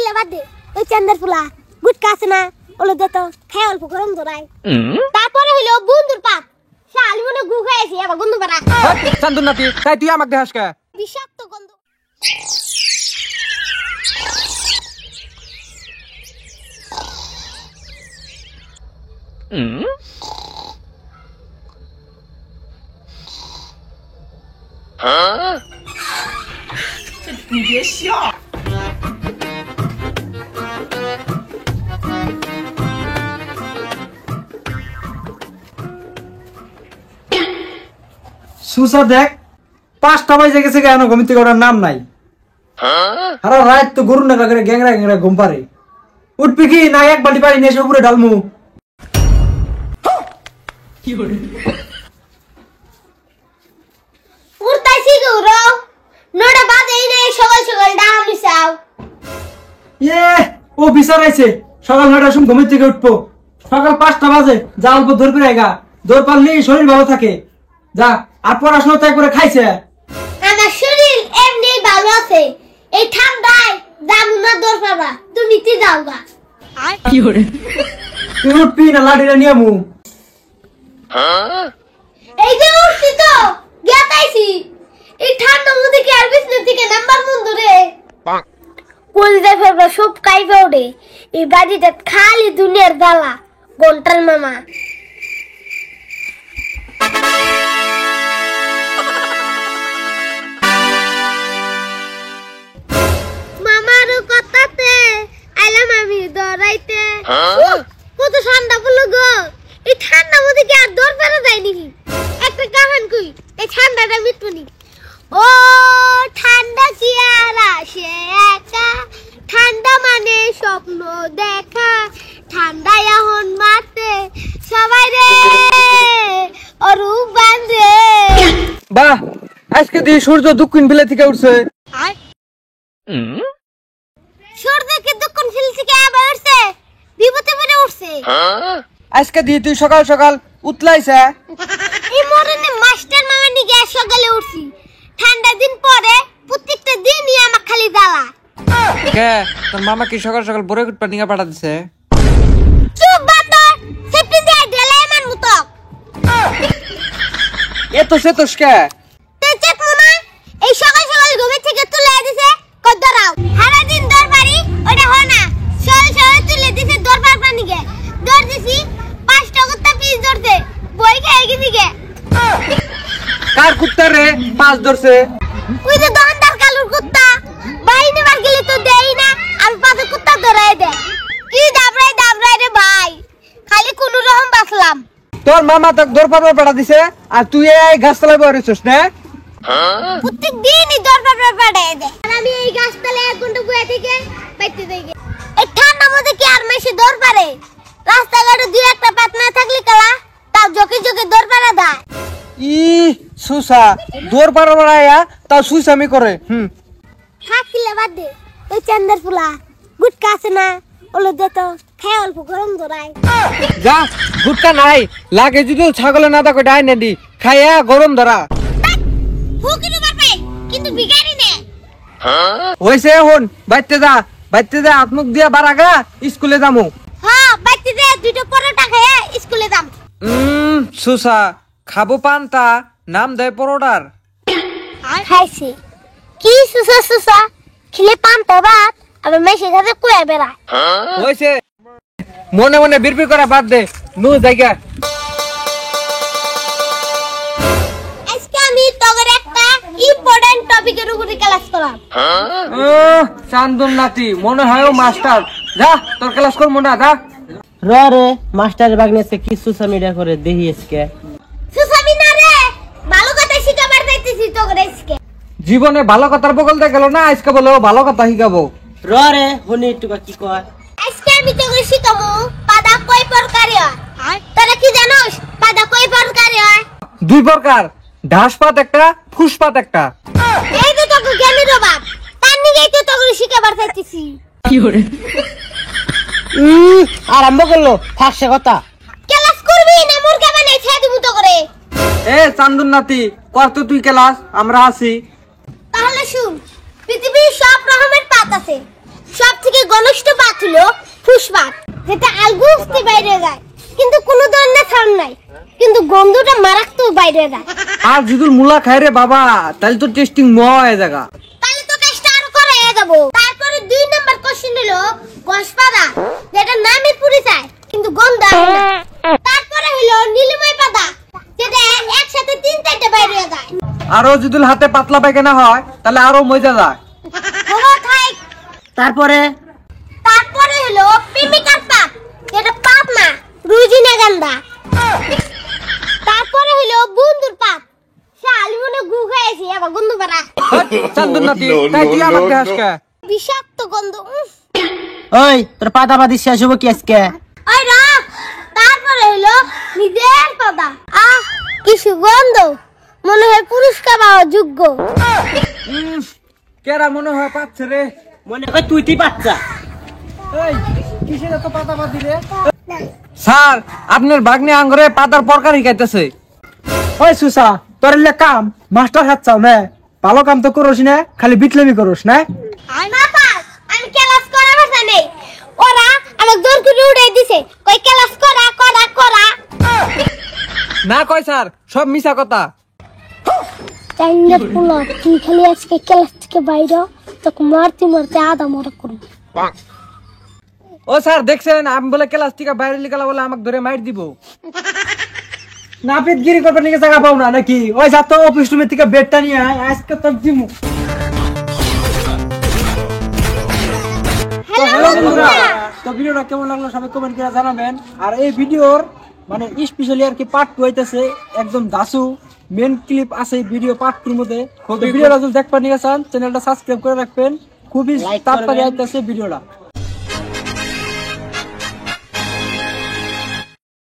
কিলা বাদ দে ওই চান্দার ফুলা গুটকা আছে না ওলো দে তো খায় অল্প গরম ধরাই তারপরে হইলো বন্ধুর পাত শালি মনে গু খাইছি আবার গন্ধ পারা চান্দুর নাতি তাই তুই আমাকে দেখাস কে বিষাক্ত গন্ধ你别笑。সুসা দেখ 5টা বাজে গেছে কেন ঘুমিতে করার নাম নাই সারা রাত তো গরু নাকা করে গ্যাংরা গ্যাংরা ঘুম পারে উঠবি কি না এক বালতি পানি নিয়ে এসে উপরে ঢালমু উড়তাইছি গৌরো নড়া বাদ এই রে সকাল সকাল ডাম নিছাও ও বিচারাইছে সকাল 9টার সময় ঘুমির থেকে উঠবো সকাল 5টা বাজে যা অল্প দৌড় করে আইগা দৌড় পারলে শরীর ভালো থাকে যা আর পড়াশোনা তাই করে খাইছে আমার শরীর এমনি ভালো আছে এই ঠান্ডায় দাম না দর পাবা তুমি তি যাওগা তুই উঠবি না লাঠিটা নিয়ে মু এই যে উঠছি তো গেতাইছি এই ঠান্ডা মধ্যে কি আর বিছনা থেকে নাম্বার বন্ধ রে কলজা ফেরবা সব কাইবা ওঠে এই বাড়িটা খালি দুনিয়ার জ্বালা ঘন্টার মামা মামার কথাতে আইলাম আমি দৌড়াইতে কত ঠান্ডা পড়লো গো এই ঠান্ডা মধ্যে কি আর দৌড় পারা যায় নাকি একটা কাহান কই এই ঠান্ডাটা মিটবনি ও ঠান্ডা কি আর আসে একা ঠান্ডা মানে স্বপ্ন দেখা ঠান্ডা এখন মারতে সবাই রে অরূপ বান্ধে বাহ আজকে দিয়ে সূর্য দক্ষিণ বিলে থেকে উঠছে সূর্য কি দক্ষিণ ফিল থেকে আবার উঠছে বিপদে পড়ে উঠছে আজকে দিয়ে তুই সকাল সকাল উতলাইছে এই মরণে মাস্টার মামা নিয়ে সকালে উঠছি ঠান্ডা দিন পরে প্রত্যেকটা দিনই আমার খালি জ্বালা কে তোর মামা কি সকাল সকাল বড় কুটপা নিয়ে পাঠা দিছে চুপ বান্দর সেফটি দিয়ে ঢেলে মান মুতক এত সেতস কে তে চেক মামা এই সকাল সকাল ঘুমে থেকে তুলে দিছে কদ্দরাও সারা দিন দর বাড়ি ওটা হয় না সকাল সকাল তুলে দিছে দর পার পানি গে দর দিছি 5 টাকা পিস ধরতে বই খেয়ে গেছি গে কার কুত্তা রে পাঁচ ধরছে ওই যে দোকানদার কালুর কুত্তা বাইনে বার গেলে তো দেই না আমি পাতে কুত্তা ধরাই দে কি দাবরাই রে ভাই খালি কোন রকম বাসলাম তোর মামা তো দর পার পাঠা দিছে আর তুই এই গাছতলায় বসছিস না প্রত্যেক দিনই দরবার পাঠাই দে আর আমি এই গাছতলায় 1 ঘন্টা বসে থেকে বাইতে দেই এই ঠান্ডা মধ্যে কি আর মেশে দৌড় পারে রাস্তাঘাটে দুই একটা পাত না থাকলে কালা তাও জকে জকে দৌড় পারা দেয় ই সুসা দর পার পাড়ায়া তাও সুইসামি করে থাকিলে বাদ দে ওই চান্দার ফুলা গুটকা আছে না ওলো দে তো খায় অল্প গরম ধরাই যা গুটকা নাই লাগে যদি ছাগলে না তাকে ডাই না দি খাইয়া গরম ধরা ফুকিনি মারবে কিন্তু বিগাড়ি নে হইছে এখন বাইতে যা আত্মুক দিয়া বারাগা স্কুলে যামু হ্যাঁ বাইতে দে দুটো পরোটা খায় স্কুলে যাম সুসা খাবো পান্তা নাম দেয় পরোটার খাইছি কি সুসা সুসা খেলে পান্তা ভাত আবার মেশে সাথে কুয়া বেড়া হইছে মনে মনে বিড়বিড় করা বাদ দে নু জায়গা আজকে আমি তোদের একটা ইম্পর্টেন্ট টপিকের উপরে ক্লাস করাম চান্দন নাতি মনে হয় ও মাস্টার যা তোর ক্লাস কর মনে যা রে মাস্টার বাগনেছে কিছু সামিডা করে দেহি আজকে সুসামি না রে ভালো কথা শিখাবার যাইতেছি তোদের আজকে জীবনে ভালো কথার বগল দিয়ে গেল না আজকে বলে ও ভালো কথা শিখাবো রে হনি একটু কি কয় আজকে আমি তোকে শিখাবো পাদা কয় প্রকার হয় তোরা কি জানোস পাদা কয় প্রকার হয় 2 প্রকার ঢাসপাত একটা ফুসপাত একটা এই তো তোকে জ্ঞানের অভাব তার নিগেই তো তোকে শিখাবার চাইতেছি আরম্ভ করলো ফাঁকছে কথা ক্লাস করবি না মুরগা বানাই ছেড়ে দিব তো করে এ চান্দন নাতি কর তো তুই ক্লাস আমরা আছি তাহলে শুন পৃথিবীর সব রকমের পাত আছে সব থেকে ঘনিষ্ঠ পাত হলো ফুসপাত, যেটা আলগুস্তি বাইরে যায় কিন্তু কোনো ধরনের সাউন্ড নাই, কিন্তু গন্ধটা মারাত্মক বাইরে যায়। আর যদি মুলা খাই রে বাবা, তাহলে তো টেস্টিং ময় জায়গা। তাহলে তো টেস্ট আরো করে যাব। তারপরে 2 নাম্বার কোশ্চেন হলো গসপাতা, যেটা নামে পুরি যায় কিন্তু গন্ধ আসে না। তারপরে হলো নীলময় পাতা, যেটা একসাথে 3-4টা বাইরে যায়। আরো যদি হাতে পাতলা পায়খানা হয় তাহলে আরো মজা যায়। হলো খাই। তারপরে তারপরে হলো প্রেমিকার পাত, যেটা পাত না রুজিনা গান্দা। তারপরে হলো বন্ধুর পাত, শালি মনে গু খাইছে আবার গন্ধ পারা, চান্দন নাতি, তাই তুই আমাকে হাসকা। বিষাক্ত গন্ধ। ওই তোর পাতাপাতি শেষ হবো কি আজকে? ওই রা, তারপরে হলো নিজের পাতা। কি সুগন্ধ, মনে হয় পুরস্কার পাওয়া যোগ্য। কেরা মনে হয় পাচ্ছে রে। মনে হয় তুই বাচ্চা। এই কিসের এত পাতা পাতি রে? স্যার, আপনার বাগনি আঙ্গুরে পাতার পরকারি খাইতেছে। ওই সুসা, তোর এলে কাম মাস্টার হাত চাও না, ভালো কাম তো করোস না, খালি বিটলেমি করোস না। বাবা, আমি ক্লাস করা ভাষা নেই, ওরা আমাকে জোর করে উড়াই দিছে, কই ক্লাস করা করা করা। না কয় স্যার, সব মিছা কথা। চাইনা পোলা, তুই খালি আজকে ক্লাস থেকে বাইরে তোকে মারতে মারতে আধা মরা করবো। ও স্যার দেখছেন, আমি বলে ক্লাস থেকে বাইরে লিখালা বলে আমাকে ধরে মাইর দিব। না পেটগিরি করবার নিকে জায়গা পাও না নাকি? ওই যা তো অফিস রুমের থেকে বেডটা নিয়ে আয়, আজকে তো দিমু। হ্যালো বন্ধুরা, তো ভিডিওটা কেমন লাগলো সবাই কমেন্ট করে জানাবেন। আর এই ভিডিওর মানে স্পেশালি আর কি পার্ট 2 হইতেছে, একদম দাসু মেন ক্লিপ আছে ভিডিও পার্ট 2 এর মধ্যে। তো ভিডিওটা যদি দেখবার নিয়ে চান চ্যানেলটা সাবস্ক্রাইব করে রাখবেন, খুবই তাড়াতাড়ি আইতেছে ভিডিওটা।